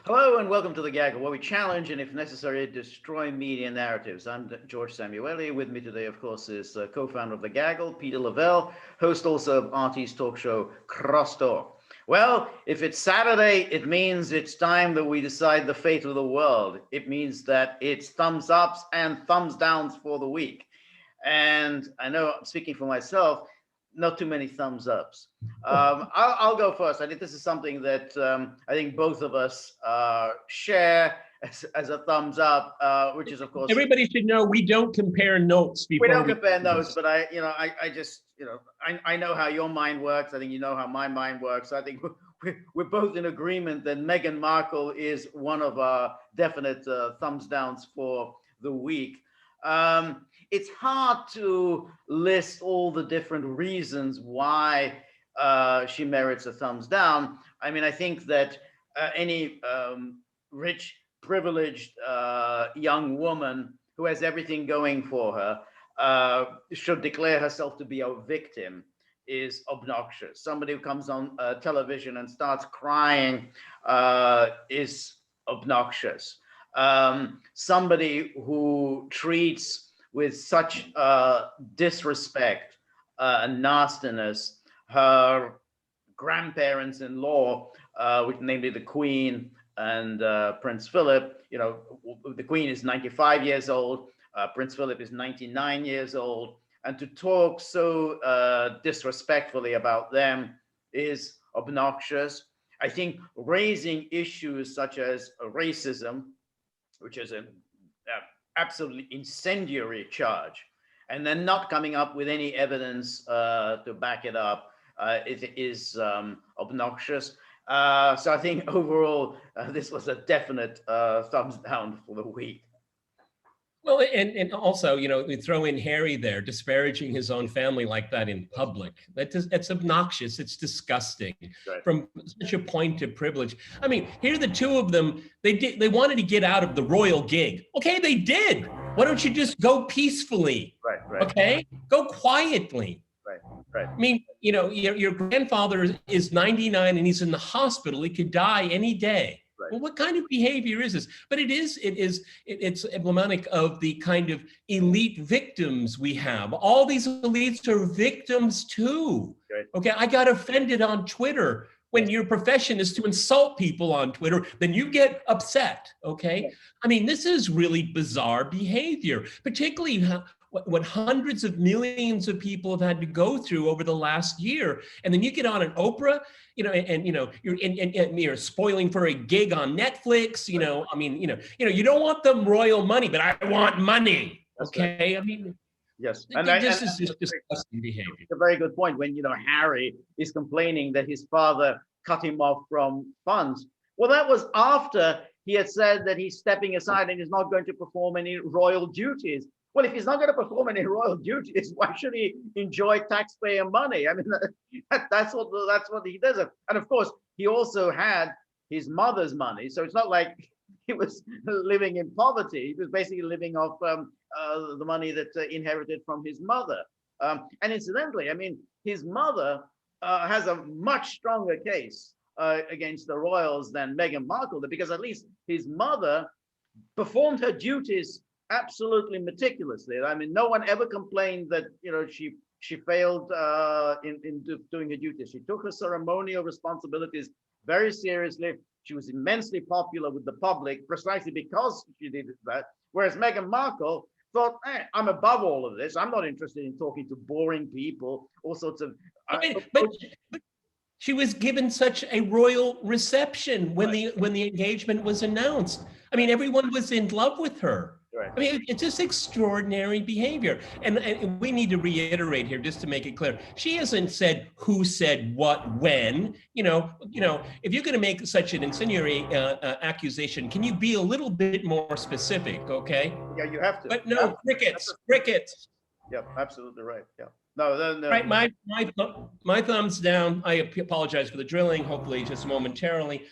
Hello and welcome to The Gaggle, where we challenge and, if necessary, destroy media narratives. I'm George Szamuely. With me today, of course, is co-founder of The Gaggle, Peter Lavelle, host also of RT's talk show, Crosstalk. Well, if it's Saturday, it means it's time that we decide the fate of the world. It means that it's thumbs ups and thumbs downs for the week. And I know I'm speaking for myself, not too many thumbs ups. I'll go first. I think this is something that I think both of us share as a thumbs up, which is of course Everybody should know we don't compare notes we before don't compare notes, but I just I know how your mind works. I think you know how my mind works. I think we're both in agreement that Meghan Markle is one of our definite thumbs downs for the week. It's hard to list all the different reasons why she merits a thumbs down. I mean, I think that any rich, privileged young woman who has everything going for her should declare herself to be a victim is obnoxious. Somebody who comes on television and starts crying is obnoxious. Somebody who treats with such disrespect and nastiness her grandparents-in-law, which namely the Queen and Prince Philip. You know, the Queen is 95 years old, Prince Philip is 99 years old, and to talk so disrespectfully about them is obnoxious. I think raising issues such as racism, which is an absolutely incendiary charge, and then not coming up with any evidence to back it up, it is obnoxious. So I think overall, this was a definite thumbs down for the week. Well, and also, you know, we throw in Harry there, disparaging his own family like that in public. That's obnoxious. It's disgusting. Right. From such a point of privilege. I mean, here the two of them, they wanted to get out of the royal gig. Okay, they did. Why don't you just go peacefully? Right. Okay, go quietly. Right. I mean, you know, your grandfather is 99 and he's in the hospital. He could die any day. Right. Well, what kind of behavior is this? But it's emblematic of the kind of elite victims we have. All these elites are victims too. Right. Okay, I got offended on Twitter. When your profession is to insult people on Twitter, then you get upset, okay? I mean, this is really bizarre behavior, particularly what hundreds of millions of people have had to go through over the last year. And then you get on an Oprah, you know, and you know, you're spoiling for a gig on Netflix, you know, I mean, you don't want the royal money, but I want money, okay? I mean, yes, this is just disgusting behavior. It's a very good point. When Harry is complaining that his father cut him off from funds, well, that was after he had said that he's stepping aside and is not going to perform any royal duties. Well, if he's not going to perform any royal duties, why should he enjoy taxpayer money? I mean, that's what he does. And of course, he also had his mother's money, so it's not like he was living in poverty. He was basically living off the money that inherited from his mother. And incidentally, I mean, his mother has a much stronger case against the royals than Meghan Markle did, because at least his mother performed her duties absolutely meticulously. I mean, no one ever complained that she failed in doing her duties. She took her ceremonial responsibilities very seriously. She was immensely popular with the public precisely because she did that. Whereas Meghan Markle thought, I'm above all of this. I'm not interested in talking to boring people, all sorts of. But she was given such a royal reception when the engagement was announced. I mean, everyone was in love with her. Right. I mean, it's just extraordinary behavior. And we need to reiterate here, just to make it clear, she hasn't said who said what, when. You know, if you're going to make such an incendiary accusation, can you be a little bit more specific, okay? Yeah, you have to. But no, crickets. Yep, absolutely right. Yeah. No. Right, my thumbs down. I apologize for the drilling, hopefully just momentarily.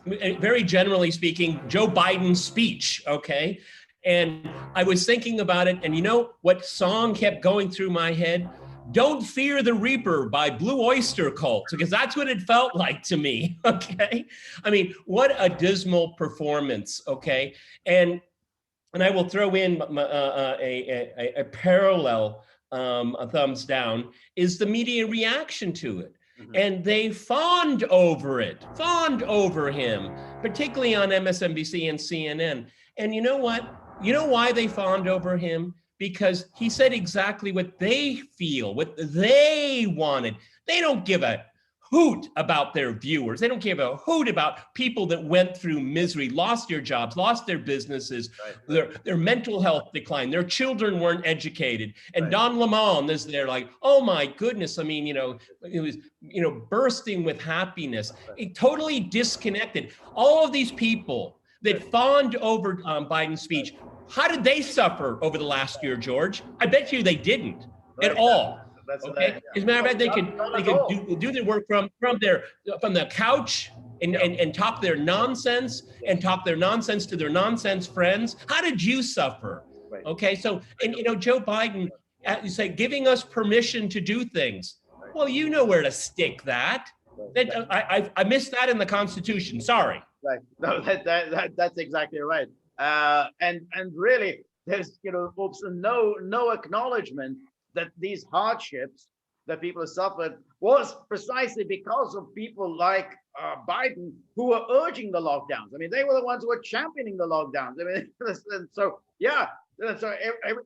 Very generally speaking, Joe Biden's speech, okay? And I was thinking about it, and you know what song kept going through my head? Don't Fear the Reaper by Blue Oyster Cult, because that's what it felt like to me, okay? I mean, what a dismal performance, okay? And I will throw in a parallel, a thumbs down, is the media reaction to it. And they fawned over him, particularly on MSNBC and CNN. And you know what? You know why they fawned over him? Because he said exactly what they feel, what they wanted. They don't give a hoot about their viewers. They don't give a hoot about people that went through misery, lost their jobs, lost their businesses, their mental health declined, their children weren't educated. And Don Lemon is there like, oh my goodness. I mean, it was, bursting with happiness, totally disconnected. All of these people that fawned over Biden's speech, how did they suffer over the last year, George? I bet you they didn't at all. Okay. As a matter of fact, they could do their work from the couch and talk their nonsense and talk their nonsense to their nonsense friends. How did you suffer? Okay. So, and Joe Biden, you say, giving us permission to do things. Well, you know where to stick that. I missed that in the Constitution. Sorry. Right. No, that's exactly right. And really, there's no acknowledgement that these hardships that people have suffered was precisely because of people like Biden who were urging the lockdowns. I mean, they were the ones who were championing the lockdowns. I mean, so yeah, so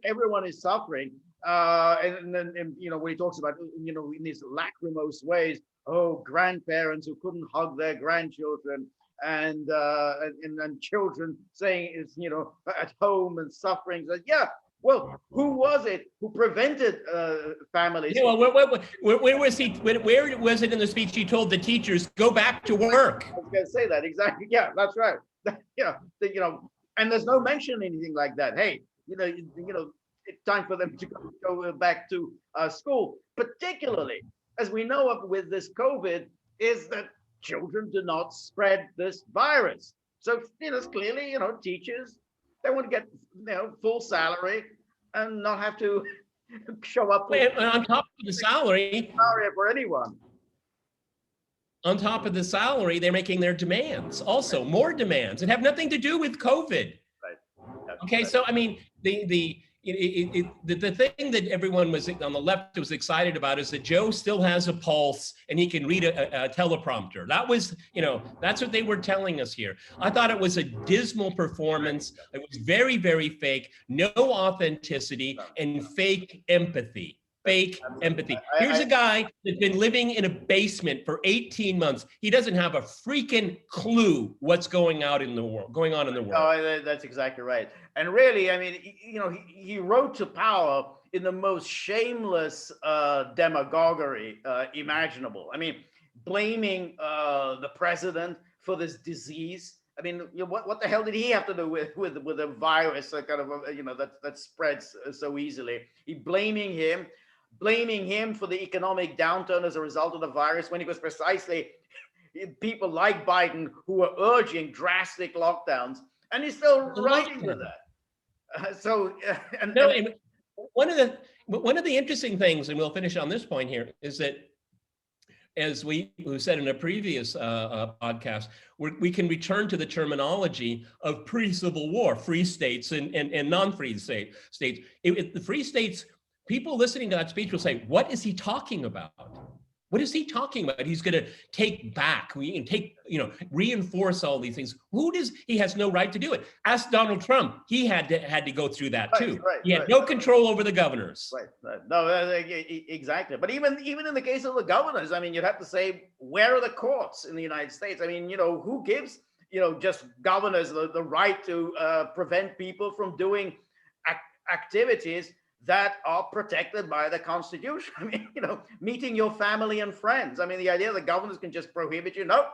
everyone is suffering. And then when he talks about in these lachrymose ways, oh, grandparents who couldn't hug their grandchildren. And children saying is at home and suffering. So, yeah, well, who was it who prevented families? Yeah, well, where was he? Where was it in the speech he told the teachers go back to work? I was going to say that exactly. Yeah, that's right. And there's no mention of anything like that. Hey, it's time for them to go back to school. Particularly as we know of with this COVID, is that children do not spread this virus. So, clearly, teachers, they want to get, full salary and not have to show up. On top of the salary for anyone. On top of the salary, they're making their demands, also more demands, and have nothing to do with COVID. Right. Okay, so I mean, the thing that everyone was on the left was excited about is that Joe still has a pulse and he can read a teleprompter. That was, that's what they were telling us here. I thought it was a dismal performance. It was very, very fake, no authenticity, and fake empathy. Fake empathy. Here's a guy that's been living in a basement for 18 months. He doesn't have a freaking clue what's going on in the world. Oh, that's exactly right. And really, I mean, he rode to power in the most shameless demagoguery imaginable. I mean, blaming the president for this disease. I mean, what the hell did he have to do with a virus that kind of that spreads so easily? Blaming him for the economic downturn as a result of the virus, when it was precisely people like Biden who were urging drastic lockdowns, and he's still riding with that. One of the interesting things, and we'll finish on this point here, is that, as we said in a previous podcast, we can return to the terminology of pre-Civil War, free states and non-free states. The free states, people listening to that speech will say, what is he talking about? What is he talking about? He's going to take back, reinforce all these things. He has no right to do it. Ask Donald Trump. He had to go through that too. He had no control over the governors. Right. No, exactly. But even in the case of the governors, I mean, you'd have to say, where are the courts in the United States? I mean, who gives, just governors the right to prevent people from doing activities that are protected by the Constitution? I mean, meeting your family and friends. I mean, the idea that governors can just prohibit you. Nope.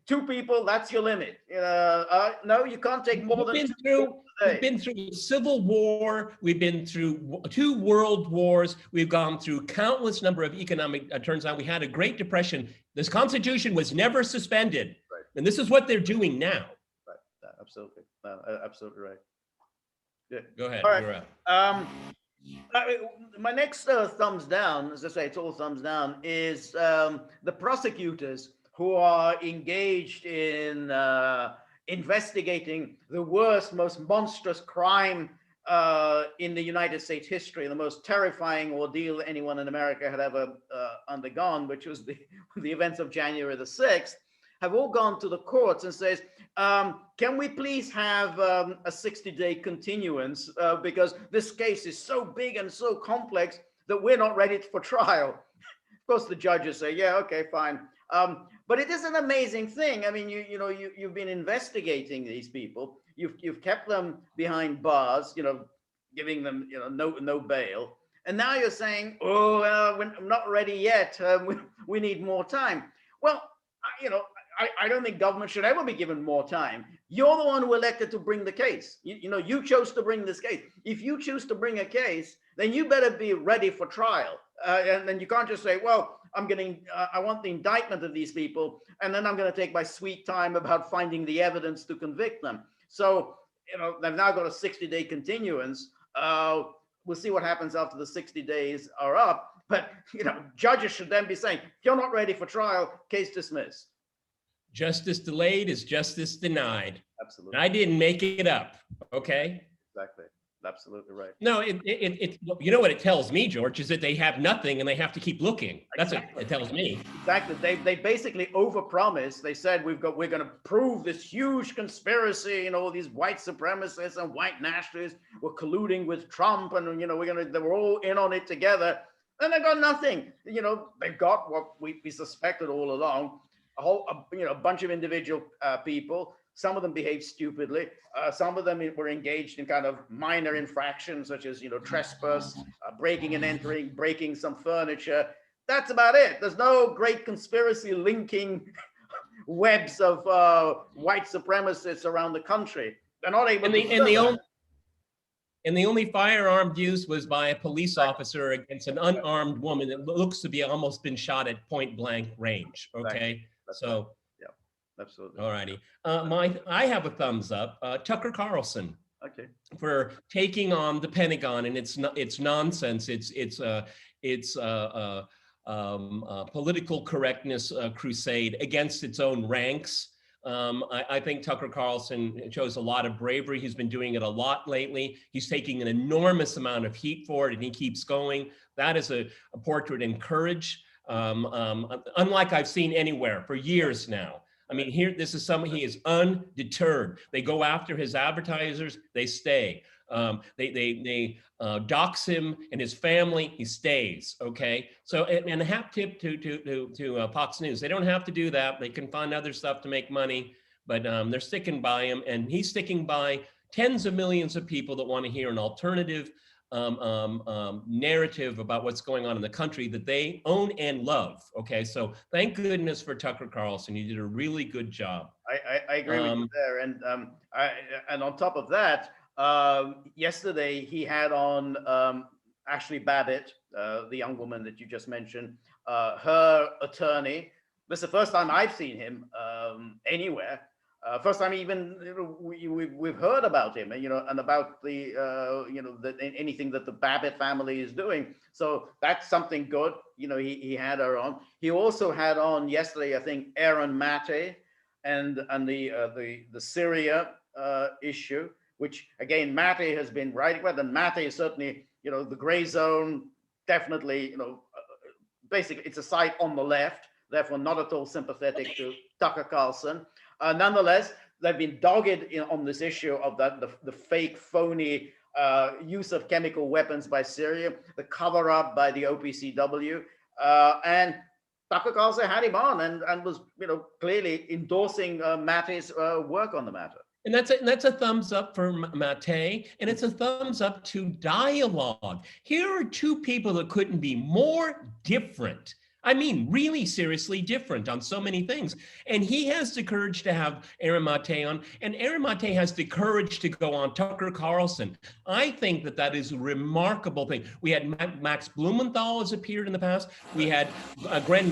2 people, that's your limit. No, you can't take more than 2 people a day. We've been through a civil war. We've been through 2 world wars. We've gone through countless number of economic turns on. We had a Great Depression. This Constitution was never suspended. Right. And this is what they're doing now. Right. Absolutely. Absolutely right. Go ahead. All right. My next thumbs down, as I say, it's all thumbs down, is the prosecutors who are engaged in investigating the worst, most monstrous crime in the United States history, the most terrifying ordeal anyone in America had ever undergone, which was the events of January the 6th, have all gone to the courts and says, can we please have a 60-day continuance because this case is so big and so complex that we're not ready for trial. Of course, the judges say, yeah, okay, fine. But it is an amazing thing. I mean, you've been investigating these people. You've kept them behind bars, giving them, no bail. And now you're saying, oh, we're not ready yet. We need more time. Well, I don't think government should ever be given more time. You're the one who elected to bring the case. You chose to bring this case. If you choose to bring a case, then you better be ready for trial. And then you can't just say, well, I want the indictment of these people, and then I'm going to take my sweet time about finding the evidence to convict them. So, they've now got a 60-day continuance. We'll see what happens after the 60 days are up. But, judges should then be saying, if you're not ready for trial, case dismissed. Justice delayed is justice denied. Absolutely. And I didn't make it up. Okay. Exactly. Absolutely right. No, you know what it tells me, George, is that they have nothing and they have to keep looking. That's what it tells me. Exactly. They basically overpromised. They said we're going to prove this huge conspiracy, all these white supremacists and white nationalists were colluding with Trump, and they were all in on it together. And they got nothing. They've got what we suspected all along. A bunch of individual people. Some of them behaved stupidly. Some of them were engaged in kind of minor infractions, such as trespass, breaking and entering, breaking some furniture. That's about it. There's no great conspiracy linking webs of white supremacists around the country. They're not able to. And the only firearm used was by a police officer against an unarmed woman that looks to be almost been shot at point blank range. Okay. So, yeah, absolutely. All righty. I have a thumbs up. Tucker Carlson. Okay. For taking on the Pentagon and it's nonsense. It's political correctness crusade against its own ranks. I think Tucker Carlson shows a lot of bravery. He's been doing it a lot lately. He's taking an enormous amount of heat for it, and he keeps going. That is a portrait in courage. Unlike I've seen anywhere for years now. I mean, this is someone, he is undeterred. They go after his advertisers, they stay. They dox him and his family, he stays, okay? So, and a hat tip to Fox News. They don't have to do that. They can find other stuff to make money, but they're sticking by him, and he's sticking by tens of millions of people that want to hear an alternative narrative about what's going on in the country that they own and love. Okay, so thank goodness for Tucker Carlson. You did a really good job. I agree with you there, and on top of that, yesterday he had on Ashley Babbitt, the young woman that you just mentioned, her attorney. This is the first time I've seen him anywhere. First time even we've heard about him, and about the anything that the Babbitt family is doing. So that's something good. He had her on. He also had on yesterday, I think, Aaron Maté and the Syria issue, which again Maté has been writing about. And Maté is certainly the gray zone. Definitely, basically it's a side on the left. Therefore, not at all sympathetic to Tucker Carlson. Nonetheless, they've been dogged on this issue of the fake, phony use of chemical weapons by Syria, the cover-up by the OPCW, and Tucker Carlson had him on and was clearly endorsing Maté's work on the matter. And that's a thumbs up for Maté, and it's a thumbs up to dialogue. Here are two people that couldn't be more different. I mean, really seriously different on so many things. And he has the courage to have Aaron Maté on, and Aaron Maté has the courage to go on Tucker Carlson. I think that is a remarkable thing. We had Max Blumenthal has appeared in the past. We had Glenn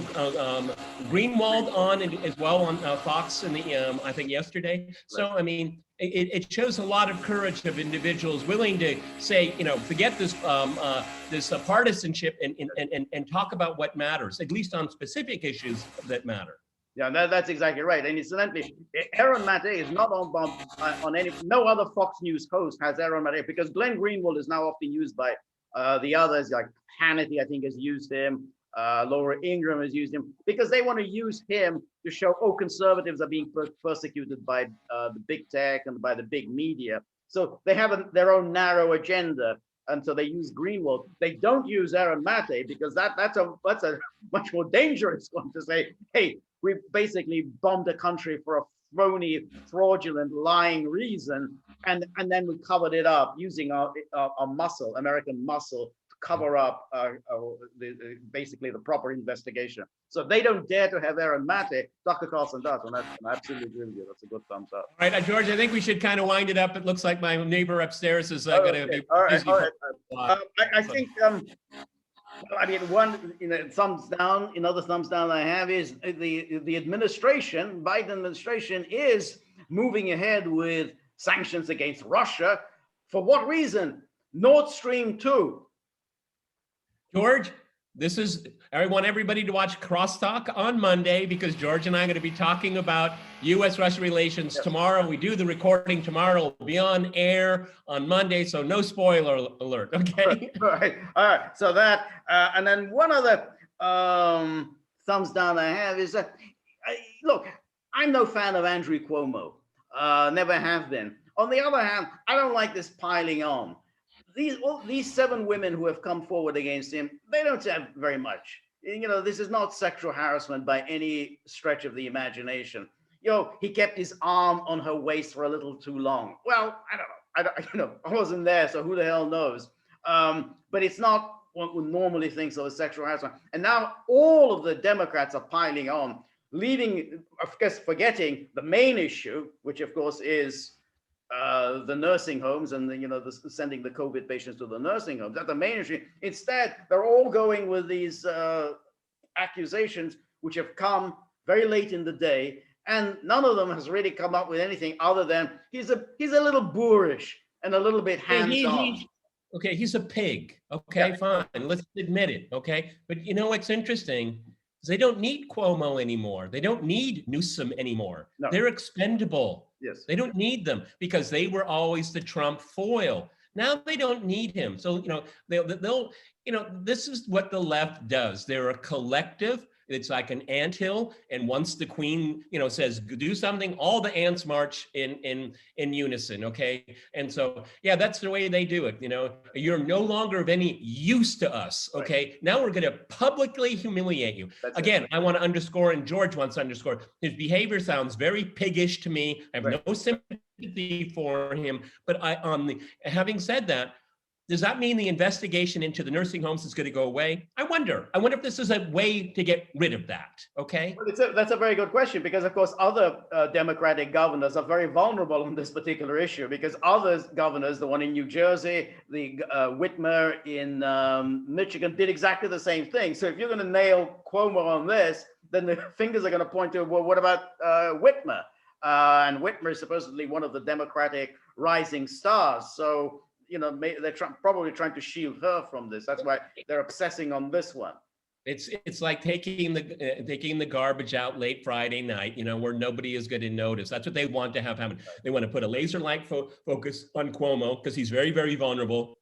Greenwald on as well on Fox I think yesterday. So, I mean, it shows a lot of courage of individuals willing to say, forget this partisanship and talk about what matters, at least on specific issues that matter. Yeah, that's exactly right. And incidentally, Aaron Mate is not on any, no other Fox News host has Aaron Mate, because Glenn Greenwald is now often used by the others, like Hannity, I think, has used him. Laura Ingraham has used him, because they want to use him to show, oh, conservatives are being persecuted by the big tech and by the big media. So they have their own narrow agenda. And so they use Greenwald. They don't use Aaron Mate, because that's a much more dangerous one to say, hey, we basically bombed a country for a phony, fraudulent, lying reason, and then we covered it up using our muscle, American muscle, to cover up basically the proper investigation. So they don't dare to have Aaron Mate. Dr. Carlson does, and that's absolutely agree with you. That's a good thumbs up. All right, George, I think we should kind of wind it up. It looks like my neighbor upstairs is going to be busy. All right. I think. I mean, one, thumbs down, another thumbs down I have is the administration, Biden administration, is moving ahead with sanctions against Russia. For what reason? Nord Stream 2. George, I want everybody to watch Crosstalk on Monday, because George and I are going to be talking about U.S.-Russia relations tomorrow. We do the recording tomorrow. It'll be on air on Monday, so no spoiler alert, okay? All right. So that, and then one other thumbs down I have is that, look, I'm no fan of Andrew Cuomo. Never have been. On the other hand, I don't like this piling on. These 7 women who have come forward against him, they don't have very much. This is not sexual harassment by any stretch of the imagination. He kept his arm on her waist for a little too long. Well, I don't know. I wasn't there, so who the hell knows? But it's not what one normally thinks of as sexual harassment. And now all of the Democrats are piling on, leaving, of course, forgetting the main issue, which of course is the nursing homes and sending the COVID patients to the nursing homes. That's the main issue. Instead, they're all going with these accusations, which have come very late in the day, and none of them has really come up with anything other than he's a little boorish and a little bit hands-on. Okay, he's a pig. Okay, fine. Let's admit it. Okay, but what's interesting is they don't need Cuomo anymore. They don't need Newsom anymore. No. They're expendable. Yes. They don't need them, because they were always the Trump foil. Now they don't need him. So, they'll this is what the left does. They're a collective. It's like an anthill, and once the queen, says do something, all the ants march in unison. Okay, and so that's the way they do it. You're no longer of any use to us. Okay, right. Now we're going to publicly humiliate you. Again, I want to underscore, and George wants to underscore, his behavior sounds very piggish to me. I have no sympathy for him. But having said that, does that mean the investigation into the nursing homes is going to go away? I wonder if this is a way to get rid of that, okay? Well, that's a very good question, because, of course, other Democratic governors are very vulnerable on this particular issue, because other governors, the one in New Jersey, the Whitmer in Michigan, did exactly the same thing. So if you're going to nail Cuomo on this, then the fingers are going to point to, well, what about Whitmer? And Whitmer is supposedly one of the Democratic rising stars. So they're probably trying to shield her from this. That's why they're obsessing on this one. It's like taking the garbage out late Friday night, where nobody is going to notice. That's what they want to have happen. They want to put a laser light focus on Cuomo, because he's very, very vulnerable,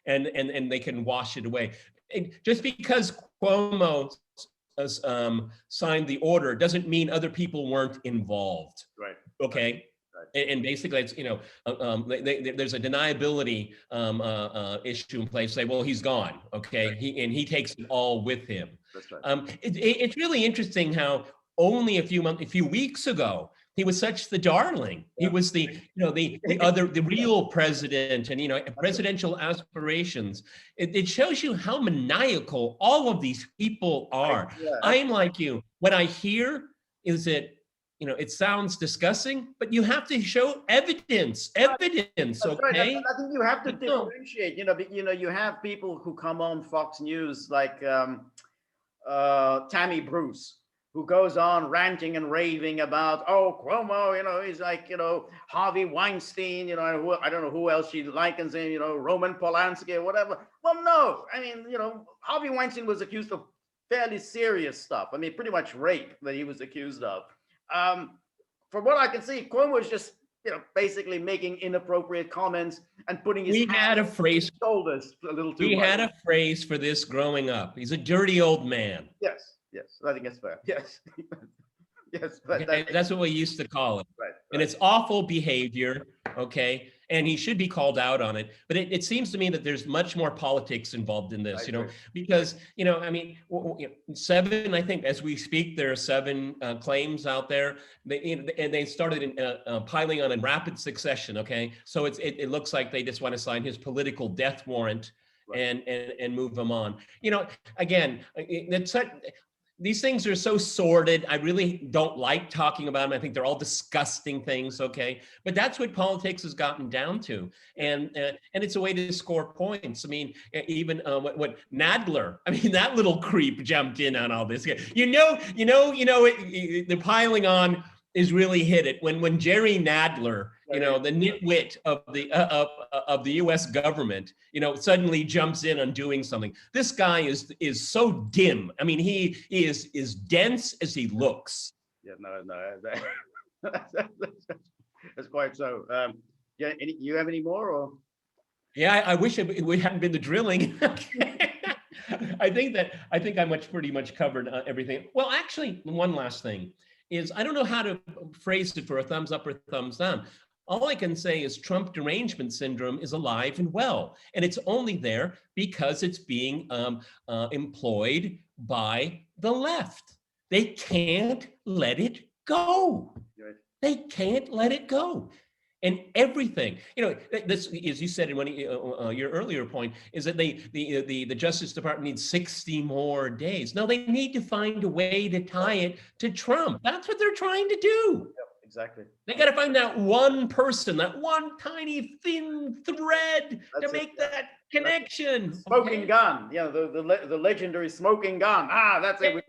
and they can wash it away. And just because Cuomo signed the order doesn't mean other people weren't involved. Right. Okay. And basically, it's there's a deniability issue in place. Say, well, he's gone, okay, right. He takes it all with him. That's right. It's really interesting how only a few weeks ago he was such the darling. Yeah. He was the real president, and presidential aspirations. It shows you how maniacal all of these people are. Yeah. I'm like you. What I hear is that, it sounds disgusting, but you have to show evidence. Okay. Right. I think you have to differentiate. You have people who come on Fox News like Tammy Bruce, who goes on ranting and raving about, oh, Cuomo, he's like, Harvey Weinstein, I don't know who else she likens him, Roman Polanski or whatever. Well, no, I mean, Harvey Weinstein was accused of fairly serious stuff. I mean, pretty much rape that he was accused of. From what I can see, Cuomo is just, basically making inappropriate comments and putting his hands on his shoulders a little too much. We had a phrase for this growing up. He's a dirty old man. Yes, I think that's fair. Yes. Yes, okay, that's what we used to call it. Right. And it's awful behavior, okay? And he should be called out on it. But it seems to me that there's much more politics involved in this, because, I mean, 7, I think, as we speak, there are 7 claims out there. And they started piling on in rapid succession, okay? So it looks like they just want to sign his political death warrant. Right. and move him on. Again, it's such. These things are so sordid. I really don't like talking about them. I think they're all disgusting things, okay? But that's what politics has gotten down to. And it's a way to score points. I mean, even what Nadler, I mean, that little creep jumped in on all this. The piling on is really hit it when Jerry Nadler, the nitwit of the U.S. government, suddenly jumps in on doing something. This guy is so dim. I mean, he is as dense as he looks. Yeah, no, that's quite so. Yeah, you have any more? Or? Yeah, I wish we hadn't been the drilling. I think I pretty much covered everything. Well, actually, one last thing is I don't know how to phrase it for a thumbs up or thumbs down. All I can say is Trump derangement syndrome is alive and well, and it's only there because it's being employed by the left. They can't let it go. They can't let it go. And everything, this, as you said in one of your earlier point, is that the Justice Department needs 60 more days. No, they need to find a way to tie it to Trump. That's what they're trying to do. Yep, exactly. They got to find that one person, that one tiny thin thread to make that connection. Smoking gun, the legendary smoking gun. That's it.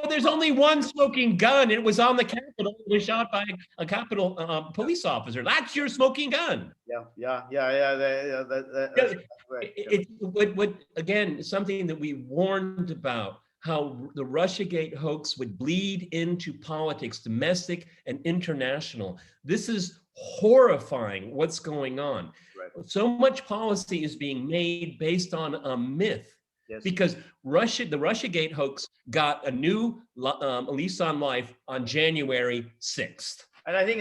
There's only one smoking gun. It was on the Capitol. It was shot by a Capitol police officer. That's your smoking gun. Yeah. That's right. What again, something that we warned about, how the Russiagate hoax would bleed into politics, domestic and international. This is horrifying what's going on. Right. So much policy is being made based on a myth. Yes. Because the Russiagate hoax got a new lease on life on January 6th. And I think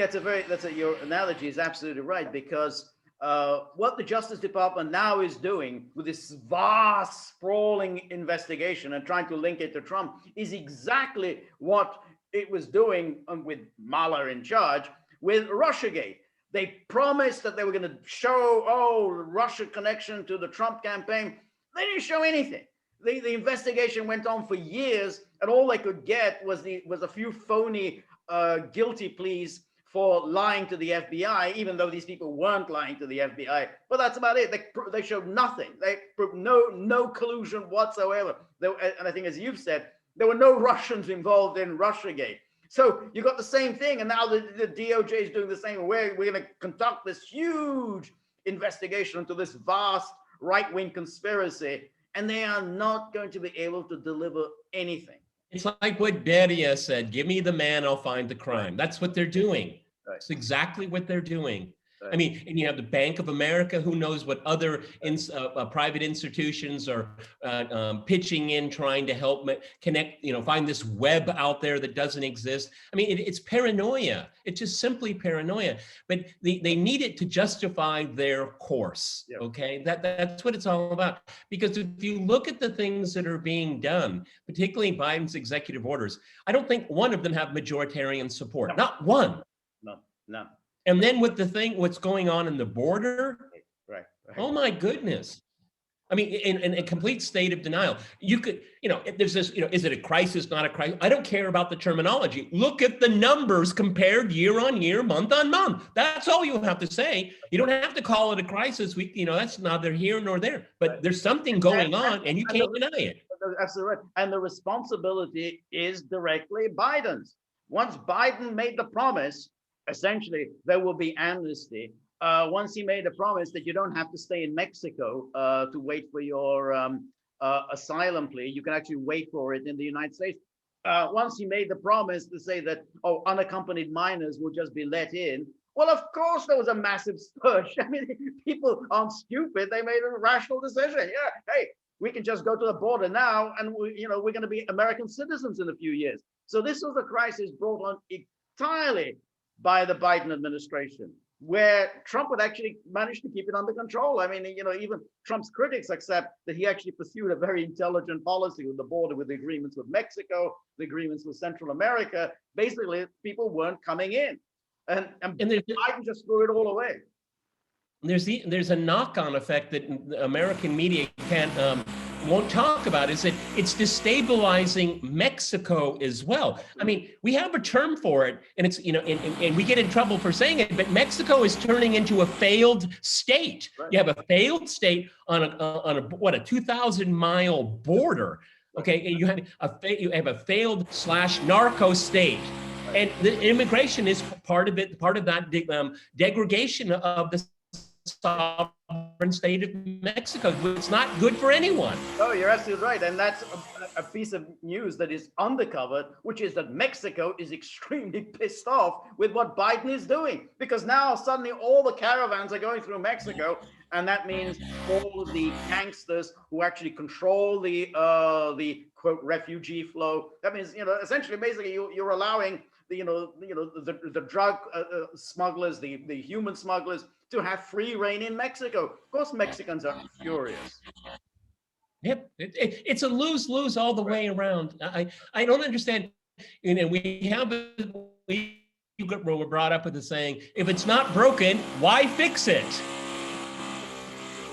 your analogy is absolutely right, because what the Justice Department now is doing with this vast, sprawling investigation and trying to link it to Trump is exactly what it was doing with Mueller in charge with Russiagate. They promised that they were going to show, Russia connection to the Trump campaign. They didn't show anything. The investigation went on for years, and all they could get was a few phony guilty pleas for lying to the FBI, even though these people weren't lying to the FBI. But that's about it. They showed nothing. They proved no collusion whatsoever. And I think, as you've said, there were no Russians involved in Russiagate. So you got the same thing, and now the DOJ is doing the same. We're going to conduct this huge investigation into this vast right-wing conspiracy, and they are not going to be able to deliver anything. It's like what Beria said, give me the man, I'll find the crime. That's what they're doing. Right. It's exactly what they're doing. Right. I mean, and you have the Bank of America, who knows what other private institutions are pitching in, trying to help connect, find this web out there that doesn't exist. I mean, it's paranoia. It's just simply paranoia. But they need it to justify their course, yep. Okay? That's what it's all about. Because if you look at the things that are being done, particularly Biden's executive orders, I don't think one of them have majoritarian support. No. Not one. No. And then what's going on in the border? Right. Oh my goodness. I mean, in a complete state of denial. You could, if there's this, is it a crisis, not a crisis? I don't care about the terminology. Look at the numbers compared year on year, month on month. That's all you have to say. You don't have to call it a crisis. That's neither here nor there. But there's something going on, and you can't deny it. absolutely right. And the responsibility is directly Biden's. Once Biden made the promise, essentially, there will be amnesty. Once he made a promise that you don't have to stay in Mexico to wait for your asylum plea, you can actually wait for it in the United States. Once he made the promise to say that, oh, unaccompanied minors will just be let in, well, of course, there was a massive push. I mean, people aren't stupid. They made a rational decision. Yeah, hey, we can just go to the border now, and we're going to be American citizens in a few years. So this was a crisis brought on entirely by the Biden administration, where Trump would actually manage to keep it under control. I mean, even Trump's critics accept that he actually pursued a very intelligent policy with the border, with the agreements with Mexico, the agreements with Central America. Basically, people weren't coming in. And Biden just threw it all away. There's a knock-on effect that American media won't talk about, is that it's destabilizing Mexico as well. I mean, we have a term for it, and it's and we get in trouble for saying it, but Mexico is turning into a failed state. Right. You have a failed state on a 2,000-mile border. Okay, and you have a failed / narco state. And the immigration is part of it, part of that degradation of the sovereign state of Mexico. It's not good for anyone. Oh, you're absolutely right. And that's a piece of news that is undercovered, which is that Mexico is extremely pissed off with what Biden is doing. Because now suddenly all the caravans are going through Mexico. And that means all of the gangsters who actually control the quote refugee flow. That means, essentially, basically, you're allowing the drug smugglers, the human smugglers, to have free reign in Mexico. Of course, Mexicans are furious. Yep, it's a lose-lose all the way around. I don't understand. We were brought up with the saying, if it's not broken, why fix it?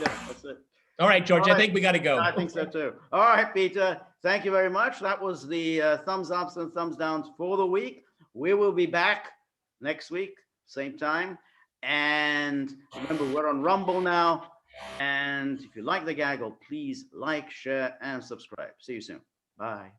Yeah, that's it. All right, George, I think we got to go. I think so too. All right, Peter, thank you very much. That was the thumbs ups and thumbs downs for the week. We will be back next week, same time. And remember, we're on Rumble now. And if you like the gaggle, please like, share, and subscribe. See you soon. Bye.